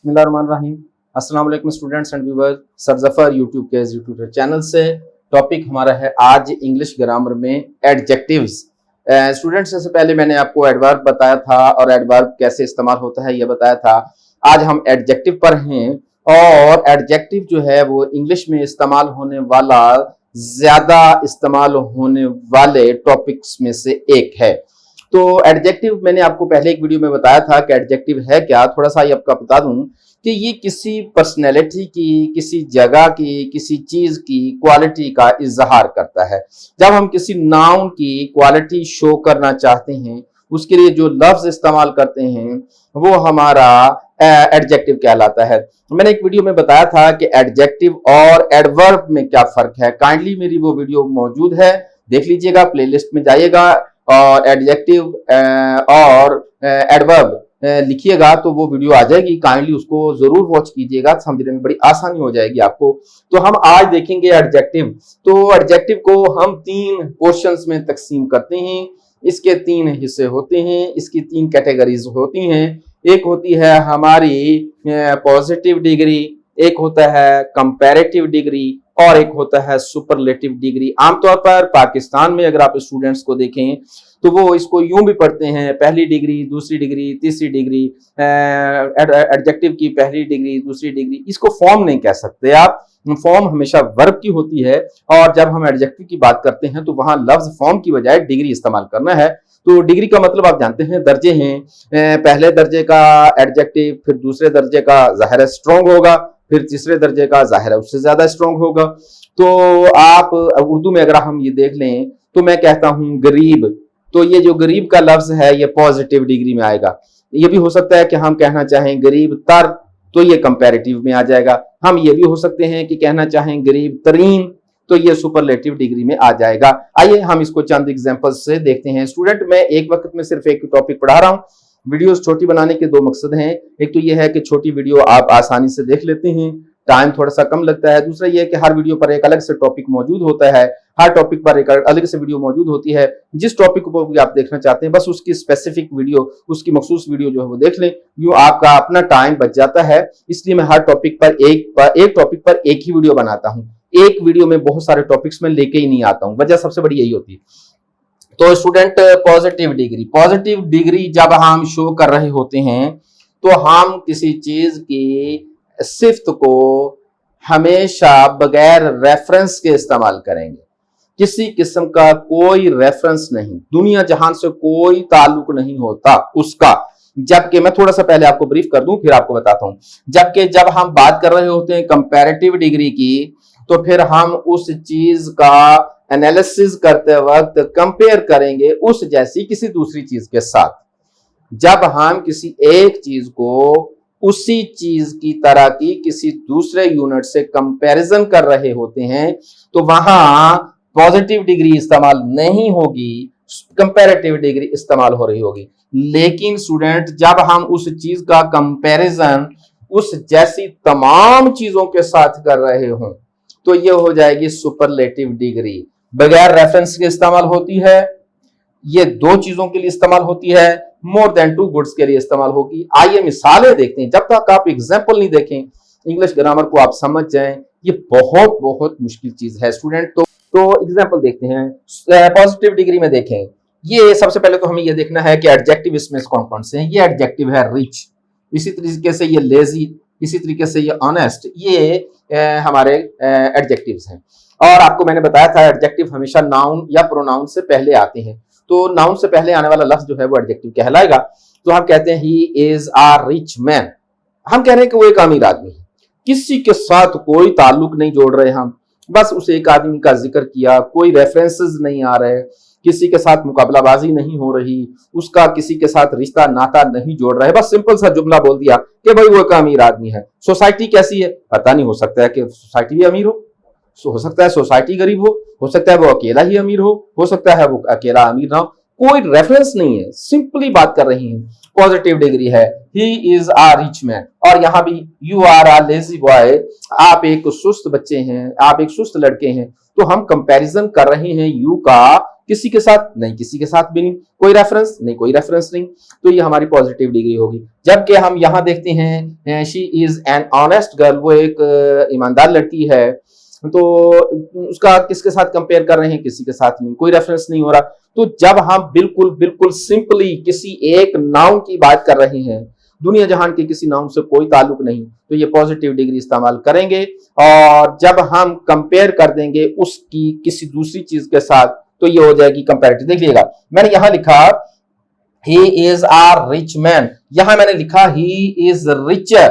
बिस्मिल्लाहिर्रहमानिर्रहीम। अस्सलाम वालेकुम students and viewers. Sir Zafar YouTube के यूट्यूब चैनल से टॉपिक हमारा है आज इंग्लिश ग्रामर में एडजेक्टिव्स। स्टूडेंट्स, सबसे पहले मैंने आपको एडवर्ब बताया था और एडवर्ब कैसे इस्तेमाल होता है ये बताया था। आज हम एडजेक्टिव पर हैं और एडजेक्टिव जो है वो इंग्लिश में इस्तेमाल होने वाला ज्यादा इस्तेमाल होने वाले टॉपिक्स में से एक है। तो एडजेक्टिव मैंने आपको पहले एक वीडियो में बताया था कि एडजेक्टिव है क्या। थोड़ा सा ये आपको बता दूं कि ये किसी पर्सनैलिटी की, किसी जगह की, किसी चीज की क्वालिटी का इजहार करता है। जब हम किसी नाउन की क्वालिटी शो करना चाहते हैं उसके लिए जो लफ्ज इस्तेमाल करते हैं वो हमारा एडजेक्टिव कहलाता है। मैंने एक वीडियो में बताया था कि एडजेक्टिव और एडवर्ब में क्या फर्क है। काइंडली मेरी वो वीडियो मौजूद है, देख लीजिएगा, प्लेलिस्ट में जाइएगा और एडजेक्टिव और एडवर्ब लिखिएगा तो वो वीडियो आ जाएगी। काइंडली उसको जरूर वॉच कीजिएगा, समझने में बड़ी आसानी हो जाएगी आपको। तो हम आज देखेंगे एडजेक्टिव। तो एडजेक्टिव को हम 3 पोर्शंस में तकसीम करते हैं। इसके 3 हिस्से होते हैं, इसकी 3 कैटेगरीज होती हैं। एक होती है हमारी पॉजिटिव डिग्री, एक होता है कंपैरेटिव डिग्री और एक होता है सुपरलेटिव डिग्री। आमतौर पर पाकिस्तान में अगर आप स्टूडेंट्स को देखें तो वो इसको यूं भी पढ़ते हैं, पहली डिग्री, दूसरी डिग्री, तीसरी डिग्री, एडजेक्टिव की पहली डिग्री, दूसरी डिग्री। इसको फॉर्म नहीं कह सकते आप, फॉर्म हमेशा वर्ब की होती है और जब हम एडजेक्टिव की बात करते हैं तो वहां लफ्ज फॉर्म की बजाय डिग्री इस्तेमाल करना है। तो डिग्री का मतलब आप जानते हैं दर्जे हैं। पहले दर्जे का एडजेक्टिव, फिर दूसरे दर्जे का जाहिर है स्ट्रॉन्ग होगा, फिर तीसरे दर्जे का जाहिर है उससे ज्यादा स्ट्रॉन्ग होगा। तो आप उर्दू में अगर हम ये देख लें तो मैं कहता हूं गरीब, तो ये जो गरीब का लफ्ज है ये पॉजिटिव डिग्री में आएगा। ये भी हो सकता है कि हम कहना चाहें गरीब तर, तो ये कंपैरेटिव में आ जाएगा। हम ये भी हो सकते हैं कि कहना चाहें गरीब तरीन, तो ये सुपरलेटिव डिग्री में आ जाएगा। आइए हम इसको चंद एग्जांपल्स से देखते हैं। स्टूडेंट, मैं एक वक्त में सिर्फ एक टॉपिक पढ़ा रहा हूं। वीडियोस छोटी बनाने के 2 मकसद हैं। एक तो ये है कि छोटी वीडियो आप आसानी से देख लेते हैं, टाइम थोड़ा सा कम लगता है। दूसरा ये है कि हर वीडियो पर एक अलग से टॉपिक मौजूद होता है, हर टॉपिक पर एक अलग से वीडियो मौजूद होती है। जिस टॉपिक को भी आप देखना चाहते हैं बस उसकी स्पेसिफिक वीडियो, उसकी मखसूस वीडियो जो है वो देख लें, यूं आपका अपना टाइम बच जाता है। इसलिए मैं हर टॉपिक पर एक टॉपिक पर एक ही वीडियो बनाता हूं। एक वीडियो में बहुत सारे टॉपिक्स में लेके ही नहीं आता हूं, वजह सबसे बड़ी यही होती है। तो स्टूडेंट, पॉजिटिव डिग्री जब हम शो कर रहे होते हैं तो हम किसी चीज की सिफ्त को हमेशा बगैर रेफरेंस के इस्तेमाल करेंगे। किसी किस्म का कोई रेफरेंस नहीं, दुनिया जहान से कोई ताल्लुक नहीं होता उसका। जबकि मैं थोड़ा सा पहले आपको ब्रीफ कर दूं फिर आपको बताता हूं। जबकि जब हम बात कर रहे होते हैं कंपैरेटिव डिग्री की तो फिर हम उस चीज का एनालिसिस करते वक्त कंपेयर करेंगे उस जैसी किसी दूसरी चीज के साथ। जब हम किसी एक चीज को उसी चीज की तरह की किसी दूसरे यूनिट से कंपैरिजन कर रहे होते हैं तो वहां पॉजिटिव डिग्री इस्तेमाल नहीं होगी, कंपैरेटिव डिग्री इस्तेमाल हो रही होगी। लेकिन स्टूडेंट, जब हम उस चीज का कंपैरिजन उस जैसी तमाम चीजों के साथ कर रहे हों तो ये हो जाएगी सुपरलेटिव डिग्री। बगैर रेफरेंस के इस्तेमाल होती है, ये 2 चीजों के लिए इस्तेमाल होती है, मोर देन 2 गुड्स के लिए इस्तेमाल होगी। आइए मिसालें देखते हैं। जब तक आप एग्जाम्पल नहीं देखें, इंग्लिश ग्रामर को आप समझ जाएं, ये बहुत बहुत मुश्किल चीज है स्टूडेंट। तो एग्जाम्पल देखते हैं। पॉजिटिव डिग्री में देखें, ये सबसे पहले तो हमें ये देखना है कि एडजेक्टिव इसमें कौन कौन से हैं। ये एडजेक्टिव है रिच, इसी तरीके से ये लेजी, इसी तरीके से ये ऑनेस्ट, ये हमारे एडजेक्टिव्स हैं। और आपको मैंने बताया था एडजेक्टिव हमेशा नाउन या प्रोनाउन से पहले आते हैं। तो नाउन से पहले आने वाला लफ्ज जो है वो एडजेक्टिव कहलाएगा। तो हम कहते हैं he is a rich man, हम कह रहे हैं कि वो एक अमीर आदमी है। किसी के साथ कोई ताल्लुक नहीं जोड़ रहे हम, बस उस एक आदमी का जिक्र किया, कोई रेफरेंसेस नहीं आ रहे, किसी के साथ मुकाबलाबाजी नहीं हो रही, उसका किसी के साथ रिश्ता नाता नहीं जोड़ रहे, बस सिंपल सा जुमला बोल दिया कि भाई वो एक अमीर आदमी है। सोसाइटी कैसी है पता नहीं, हो सकता है कि सोसाइटी भी अमीर हो सकता है सोसाइटी गरीब हो सकता है वो अकेला ही अमीर हो सकता है वो अकेला अमीर ना हो, कोई रेफरेंस नहीं है, सिंपली बात कर रही है। पॉजिटिव डिग्री है he is a rich man. और यहां भी you are a lazy boy, आप एक सुस्त बच्चे हैं, आप एक सुस्त लड़के हैं। तो हम कंपैरिजन कर रहे हैं यू का किसी के साथ नहीं, किसी के साथ भी नहीं, कोई रेफरेंस नहीं, कोई रेफरेंस नहीं, तो ये हमारी पॉजिटिव डिग्री होगी। जबकि हम यहाँ देखते हैं she is an honest girl, वो एक ईमानदार लड़की है, तो उसका किसके साथ कंपेयर कर रहे हैं, किसी के साथ नहीं, कोई रेफरेंस नहीं हो रहा। तो जब हम बिल्कुल बिल्कुल सिंपली किसी एक नाउन की बात कर रहे हैं, दुनिया जहान के किसी नाउन से कोई ताल्लुक नहीं, तो ये पॉजिटिव डिग्री इस्तेमाल करेंगे। और जब हम कंपेयर कर देंगे उसकी किसी दूसरी चीज के साथ, तो ये हो जाएगी कंपैरेटिव। देखिएगा मैंने यहां लिखा he is a rich man, यहां मैंने लिखा he is richer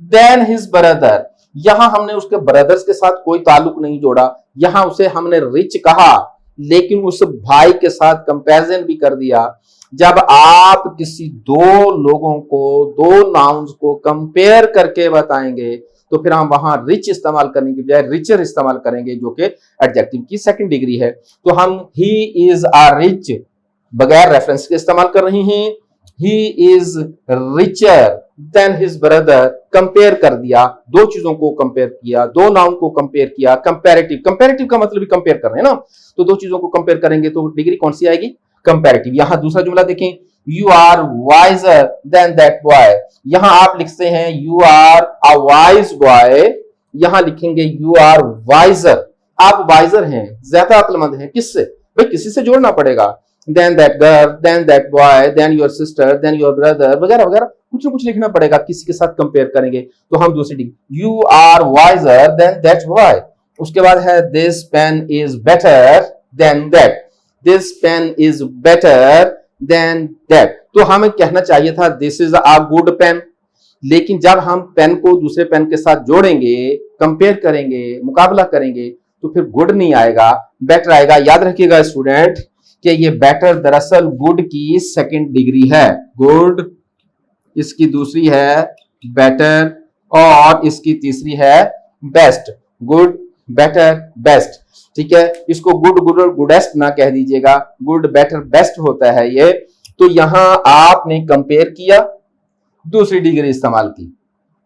than his brother. यहां हमने उसके ब्रदर्स के साथ कोई ताल्लुक नहीं जोड़ा, यहां उसे हमने रिच कहा, लेकिन उस भाई के साथ कंपैरिजन भी कर दिया। जब आप किसी दो लोगों को, दो नाउन्स को कंपेयर करके बताएंगे, तो फिर हम वहां रिच इस्तेमाल करने की बजाय रिचर इस्तेमाल करेंगे, जो कि एडजेक्टिव की सेकंड डिग्री है। तो हम ही इज अ रिच बगैर रेफरेंस के इस्तेमाल कर रहे हैं, he is richer than his brother, compare कर दिया, दो चीजों को कंपेयर किया, दो नाउन को कंपेयर किया, कंपैरेटिव, कंपैरेटिव का मतलब भी कंपेयर कर रहे हैं ना, तो दो चीजों को कंपेयर करेंगे तो डिग्री कौन सी आएगी, कंपैरेटिव। यहां दूसरा जुमला देखें, you are wiser than that boy, यहां आप लिखते हैं you are a wise boy, यहां लिखेंगे यू आर वाइजर, आप वाइजर हैं, ज्यादा अक्लमंद हैं, किससे भाई, किसी से जोड़ना पड़ेगा, than that girl, than that boy, than your sister, than your brother, वगैरह वगैरह, कुछ ना कुछ लिखना पड़ेगा, किसी के साथ कंपेयर करेंगे तो हम दूसरी डिग्री, you are wiser than that boy. उसके बाद है this pen is better than that, this pen is better than that. तो हमें कहना चाहिए था this is a good pen, लेकिन जब हम पेन को दूसरे पेन के साथ जोड़ेंगे, कंपेयर करेंगे, मुकाबला करेंगे, तो फिर गुड नहीं आएगा, बेटर आएगा। याद रखिएगा स्टूडेंट कि ये बेटर दरअसल गुड की सेकंड डिग्री है, गुड इसकी दूसरी है बेटर, और इसकी तीसरी है बेस्ट, गुड बेटर बेस्ट, ठीक है। इसको गुड गुड गुडेस्ट ना कह दीजिएगा, गुड बेटर बेस्ट होता है ये। तो यहां आपने कंपेयर किया, दूसरी डिग्री इस्तेमाल की,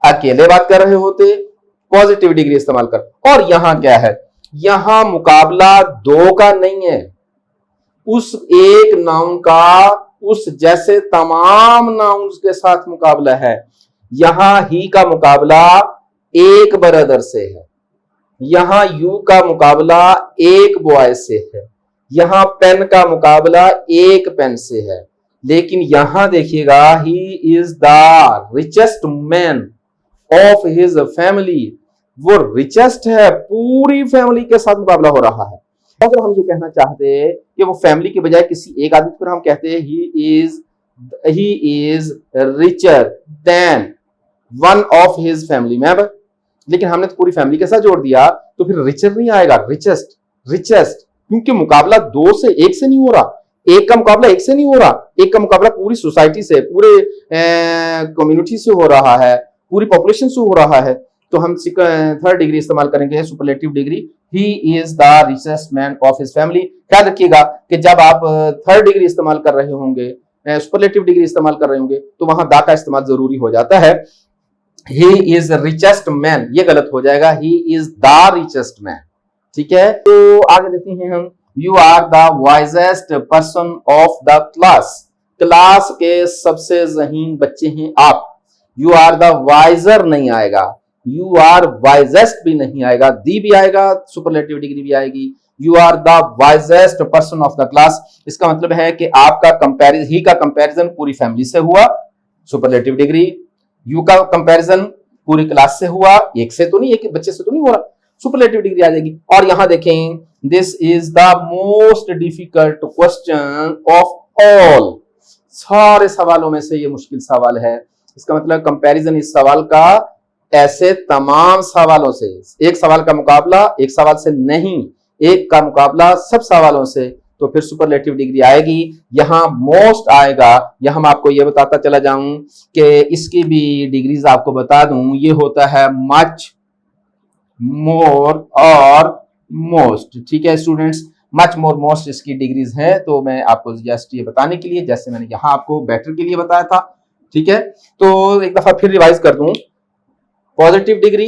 अकेले बात कर रहे होते पॉजिटिव डिग्री इस्तेमाल कर। और यहां क्या है, यहां मुकाबला दो का नहीं है, उस एक नाउन का उस जैसे तमाम नाउन्स के साथ मुकाबला है। यहां ही का मुकाबला एक ब्रदर से है, यहां यू का मुकाबला एक बॉय से है, यहां पेन का मुकाबला एक पेन से है। लेकिन यहां देखिएगा ही is the richest man of his family, वो रिचेस्ट है, पूरी फैमिली के साथ मुकाबला हो रहा है। अगर हम ये कहना चाहते हैं कि वो फैमिली के बजाय किसी एक आदमी पर हम कहते हैं he is richer than one of his family member, लेकिन हमने तो पूरी फैमिली के साथ जोड़ दिया, तो फिर रिचर नहीं आएगा, रिचेस्ट, रिचेस्ट, क्योंकि मुकाबला दो से एक से नहीं हो रहा, एक का मुकाबला एक से नहीं हो रहा, एक का मुकाबला पूरी सोसाइटी से, पूरे कम्युनिटी से हो रहा है, पूरी पॉपुलेशन से हो रहा है। तो हम थर्ड डिग्री इस्तेमाल करेंगे, superlative degree, he is the richest man of his family. ख्याल रखिएगा कि जब आप थर्ड डिग्री इस्तेमाल कर रहे होंगे, सुपरलेटिव डिग्री इस्तेमाल कर रहे होंगे, तो वहां दा का इस्तेमाल जरूरी हो जाता है। ही इज रिचेस्ट मैन, ये गलत हो जाएगा, he is the richest man, ठीक है। तो आगे देखते हैं हम, you are the wisest person of the class, class के सबसे ज़हीन बच्चे हैं आप। यू आर द वाइजर नहीं आएगा, यू आर वाइजेस्ट भी नहीं आएगा, दी भी आएगा, सुपरलेटिव डिग्री भी आएगी। You are the wisest person of the class, इसका मतलब है कि आपका कंपैरिजन, ही का कंपैरिजन पूरी फैमिली से हुआ, सुपरलेटिव डिग्री। यू का कंपैरिजन पूरी क्लास से हुआ, एक से तो नहीं, एक बच्चे से तो नहीं हो रहा, सुपरलेटिव डिग्री आ जाएगी। और यहां देखें, this is the most difficult question of all, सारे सवालों में से ये मुश्किल सवाल है। इसका मतलब कंपैरिजन इस सवाल का ऐसे तमाम सवालों से, एक सवाल का मुकाबला एक सवाल से नहीं, एक का मुकाबला सब सवालों से, तो फिर सुपरलेटिव डिग्री आएगी। यहां मोस्ट आएगा, यहां मैं आपको ये बताता चला जाऊं कि इसकी भी डिग्रीज आपको बता दूं, ये होता है मच, मोर और मोस्ट, ठीक है स्टूडेंट्स, मच मोर मोस्ट इसकी डिग्रीज है। तो मैं आपको जस्ट ये बताने के लिए, जैसे मैंने यहां आपको बेटर के लिए बताया था, ठीक है। तो एक दफा फिर रिवाइज कर दूं, पॉजिटिव डिग्री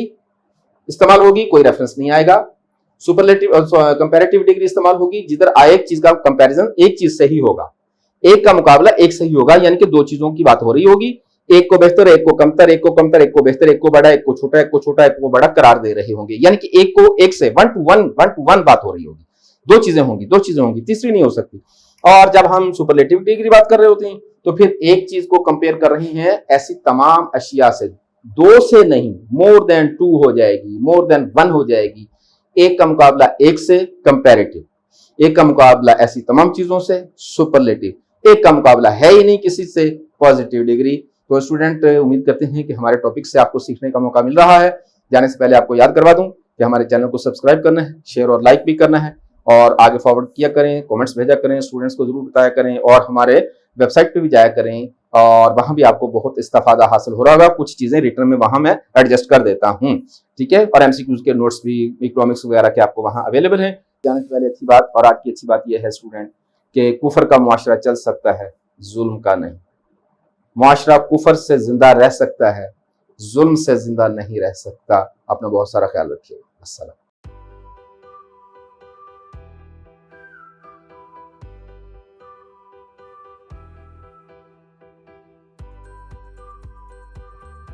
इस्तेमाल होगी, कोई रेफरेंस नहीं आएगा, सुपरलेटिव कंपैरेटिव डिग्री इस्तेमाल होगी जिधर एक चीज का कंपैरिजन एक चीज से ही होगा, एक का मुकाबला एक से ही होगा, यानी कि दो चीजों की बात हो रही होगी, एक को बेहतर, एक को कमतर, एक को कमतर, एक को बेहतर, एक को बड़ा, एक को छोटा, एक को छोटा, एक को बड़ा करार दे रहे होंगे, यानी कि एक को एक से वन टू वन बात हो रही होगी। दो चीजें होंगी, तीसरी नहीं हो सकती। और जब हम सुपरलेटिव डिग्री बात कर रहे होते हैं तो फिर एक चीज को कंपेयर कर रही हैं ऐसी तमाम अशिया से, दो से नहीं, मोर देन टू हो जाएगी, मोर देन वन हो जाएगी। एक का मुकाबला एक से कंपैरेटिव, एक का मुकाबला ऐसी तमाम चीजों से सुपरलेटिव, एक का मुकाबला है ही नहीं किसी से पॉजिटिव डिग्री। तो स्टूडेंट उम्मीद करते हैं कि हमारे टॉपिक से आपको सीखने का मौका मिल रहा है। जाने से पहले आपको याद करवा दूं कि हमारे चैनल को सब्सक्राइब करना है, शेयर और लाइक भी करना है, और आगे फॉरवर्ड किया करें, कमेंट्स भेजा करें, स्टूडेंट्स को जरूर बताया करें, और हमारे वेबसाइट पे भी जाया करें, और वहां भी आपको बहुत इस्तेफादा हासिल हो रहा होगा। कुछ चीजें रिटर्न में वहां मैं एडजस्ट कर देता हूं, ठीक है। और एमसीक्यूज के नोट्स भी, इकोनॉमिक्स वगैरह के आपको वहां अवेलेबल है। जाने से पहले अच्छी बात, और आज की अच्छी बात यह है स्टूडेंट कि कुफर का मुआशरा चल सकता है, जुल्म का नहीं। मुआशरा कुफर से जिंदा रह सकता है, जुल्म से जिंदा नहीं रह सकता। अपना बहुत सारा ख्याल रखिए। अस्सलाम।